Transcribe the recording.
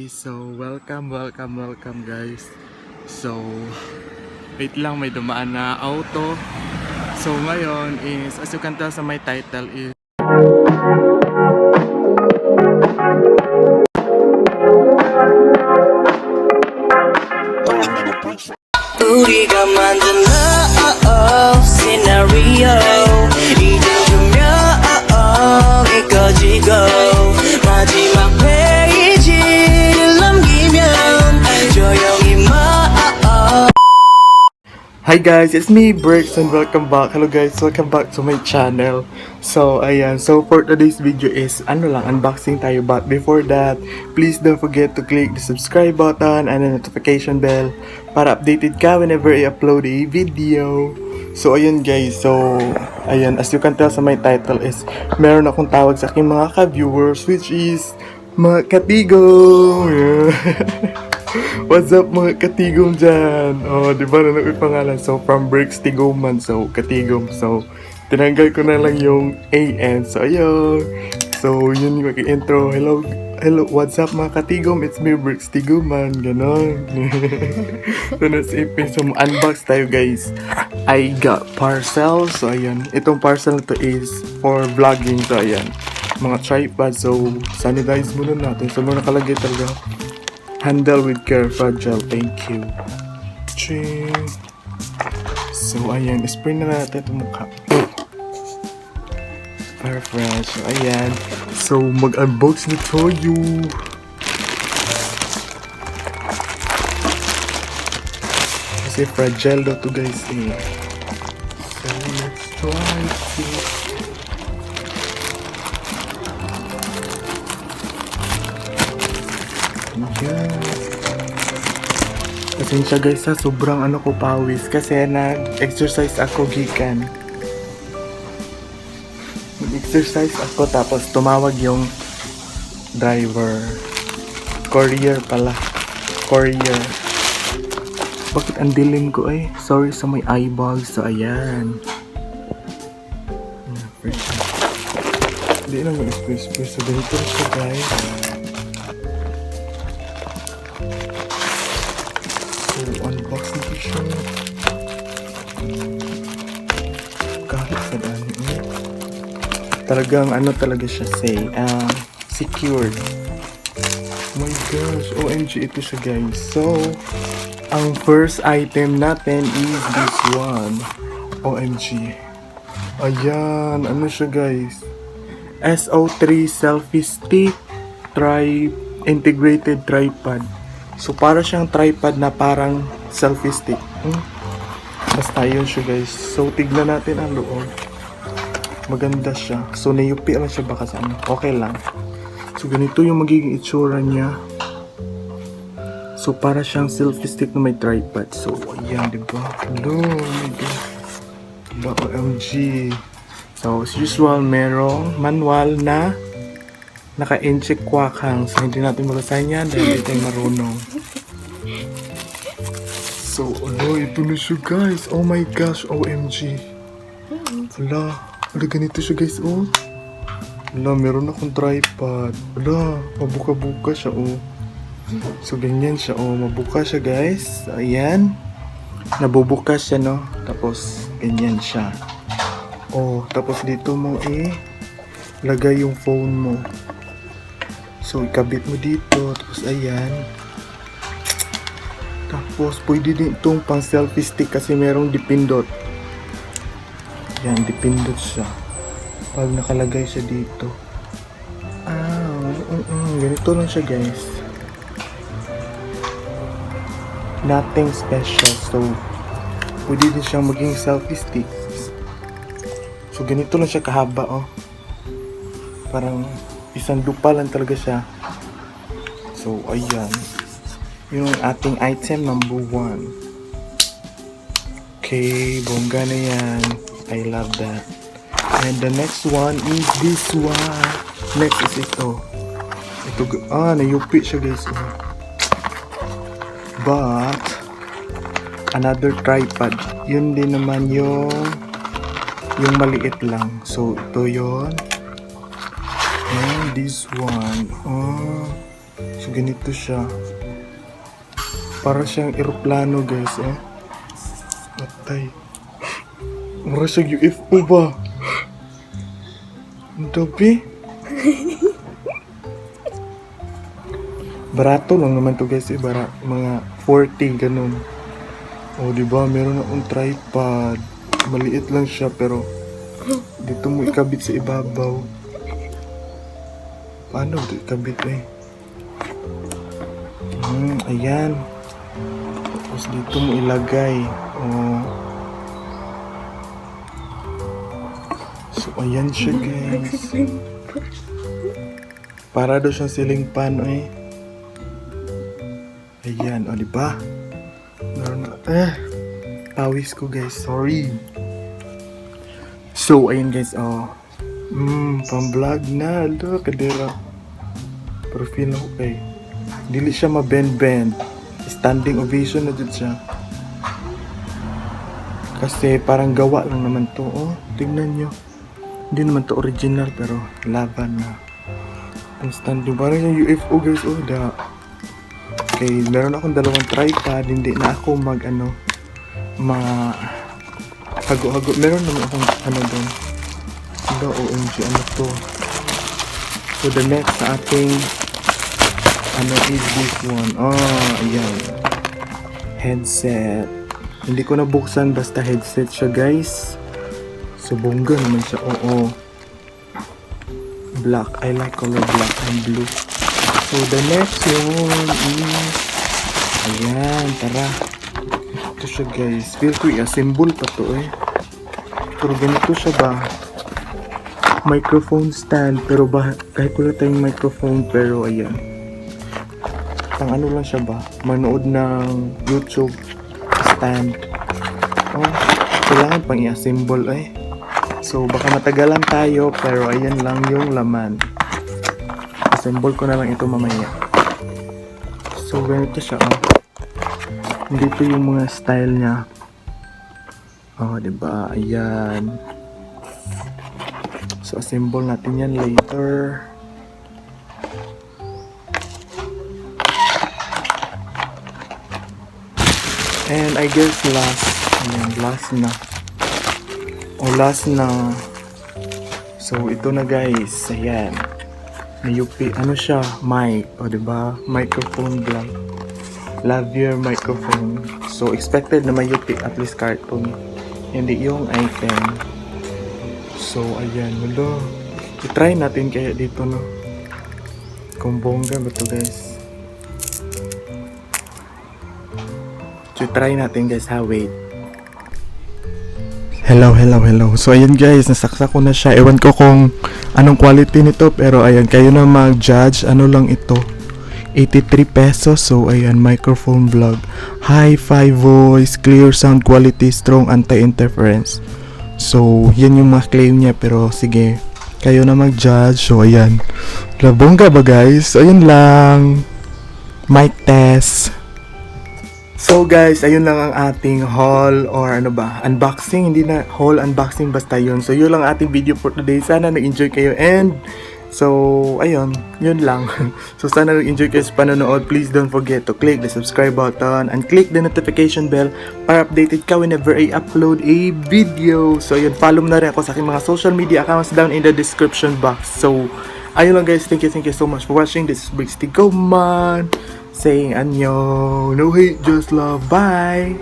So welcome guys. So wait lang, may dumaan na auto. So ngayon is, as you can tell sa my title is 우리가 만든 love scenario 이젠 조명이 꺼지고 마지막 페이지를 넘기면 조용히 Hi guys, it's me Bricks and welcome back. Hello guys, welcome back to my channel. So ayan, so for today's video is unboxing tayo, but before that, please don't forget to click the subscribe button and the notification bell para updated ka whenever I upload a video. So ayan guys, so ayan, as you can tell sa my title is meron akong tawag sa aking mga ka-viewers, which is mga katigong. Yeah. What's up mga katigong dyan? Oh, di ba na pangalan? So, from Bricks Tigoman. So, katigong. So, tinanggal ko na lang yung AN. So, ayun. So, yun yung intro. Hello, what's up mga katigong? It's me, Bricks Tigoman. Ganon. So, nasipin. So, unbox tayo guys. I got parcel. So, ayun. Itong parcel na to is for vlogging. So, ayan. Mga tripod. So, sanitize muna natin. So, muna nakalagay talaga. Handle with care, fragile, thank you. Ching. So, ayan, spray na natin itong mukha. Para fresh. So, ayan. So, mag-unbox na tayo. Kasi fragile daw to guys eh. So, let's try to... Yeah. Pasensya guys sa sobrang ko pawis kasi nag-exercise ako gikan. Nag-exercise ako tapos tumawag yung driver. Courier pala. Courier. Bakit ang dilim ko eh? Sorry sa may eyebags. So ayan. Hindi na mag-spray. So ganito siya guys. Unboxing ko siya. Kahit sa dami niya. Talagang talaga siya say. Secured. Oh my gosh. OMG ito siya guys. So, ang first item natin is this one. OMG. Ayan. Ano siya guys? SO3 selfie stick. Integrated tripod. So, para siyang tripod na parang selfie stick. Basta yun siya guys. So, tignan natin ang loob. Maganda siya. So, nayupi lang siya baka sa okay lang. So, ganito yung magiging itsura niya. So, para siyang selfie stick na may tripod. So, ayan, diba? Hello, oh my God. Hello, OMG. So, as usual, merong manual na naka-incheck kwakang. So, hindi natin mabasahin yan dahil hindi tayo marunong. So, ito na siya guys. Oh my gosh, OMG. Wala, ganito siya guys, oh. Wala, meron akong tripod. Wala, mabuka-buka siya, oh. So, ganyan siya, oh. Mabuka siya guys. So, ayan. Nabubukas siya, no? Tapos, ganyan siya. Oh, tapos dito mo, lagay yung phone mo. So, ikabit mo dito. Tapos, ayan. Tapos, pwede din itong pang selfie stick kasi merong dipindot. Ayan, dipindot siya. Pag nakalagay siya dito. Ganito lang siya, guys. Nothing special. So, pwede din siyang maging selfie stick. So, ganito lang siya kahaba, oh. Parang isang dupa lang talaga siya. So, ayan. Yung ating item number 1. Okay, bongga na yan. I love that. And the next one is this one. Next is ito. Ito, nayupi siya guys. But, another tripod. Yun din naman yung maliit lang. So, ito yun. And this one. So ganito siya. Para siyang eroplano guys, oh. Patay. Mura siyang UFO ba? Ang dami. Barato lang naman to guys, mga 40 ganun. Oh, di ba? Meron akong tripod. Maliit lang siya pero dito mo ikabit sa ibabaw. Paano ito ikabit eh? Ayan. Tapos dito mo ilagay. Oh. So, ayan siya guys. Para daw siyang ceiling fan eh. Ayan, o diba? Meron na, pawis ko guys, sorry. So, ayan guys, pang-vlog na, alo, kadera. Pero feel ako kay, dili siya ma-bend-bend. Standing ovation na dyan siya. Kasi parang gawa lang naman to, oh, tingnan nyo. Hindi naman to original, pero laban na. Ang standing, parang yung UFO guys, oh, okay, meron akong dalawang tripod, hindi na ako hago-hago. Meron naman akong doon. Diba, OMG, ano to? So, the next sa ating, is this one. Ayan. Headset. Hindi ko nabuksan, basta headset siya, guys. So, bongga naman siya, oo. Black, I like color black and blue. So, the next one is... Ayan, tara. Ito siya guys. Feel ko i-assemble pa to eh. Pero ganito siya ba? Microphone stand. Pero kahit wala tayong microphone. Pero ayan. Pang ano lang siya ba? Manood ng YouTube stand. Oh, kailangan pang i-assemble eh. So, baka matagalan tayo. Pero ayan lang yung laman. Assemble ko na lang ito mamaya. So, ganito siya, oh. Dito yung mga style niya. Oh, diba? Ayan. So, assemble natin yan later. And I guess last. Ayan, last na. Oh, last na. So, ito na guys. Ayan. May UP, ano siya? Mic. O, diba? Microphone lang. Lavalier microphone. So, expected na may UP, at least carton. Hindi yung item. So, ayan. Wala. I-try natin kaya dito, no? Kung bongga ba ito, guys? So, try natin, guys, ha? Wait. Hello. So, ayan guys, nasaksak ko na siya. Ewan ko kung anong quality nito, pero ayan, kayo na mag-judge. Ano lang ito? 83 pesos. So, ayan, microphone vlog. Hi-fi voice, clear sound quality, strong anti-interference. So, yan yung mga claim niya, pero sige, kayo na mag-judge. So, ayan. Labongga ba guys? So, ayan lang. Mic test. So guys, ayun lang ang ating haul or unboxing. Hindi na haul, unboxing, basta yun. So yun lang ating video for today. Sana nag-enjoy kayo and so ayun, yun lang. So sana nag-enjoy kayo sa panonood. Please don't forget to click the subscribe button and click the notification bell para updated ka whenever I upload a video. So ayun, follow mo na rin ako sa aking mga social media accounts down in the description box. So ayun lang guys, thank you so much for watching. This is Briggs Tigoman saying anyo, no hate, just love, bye!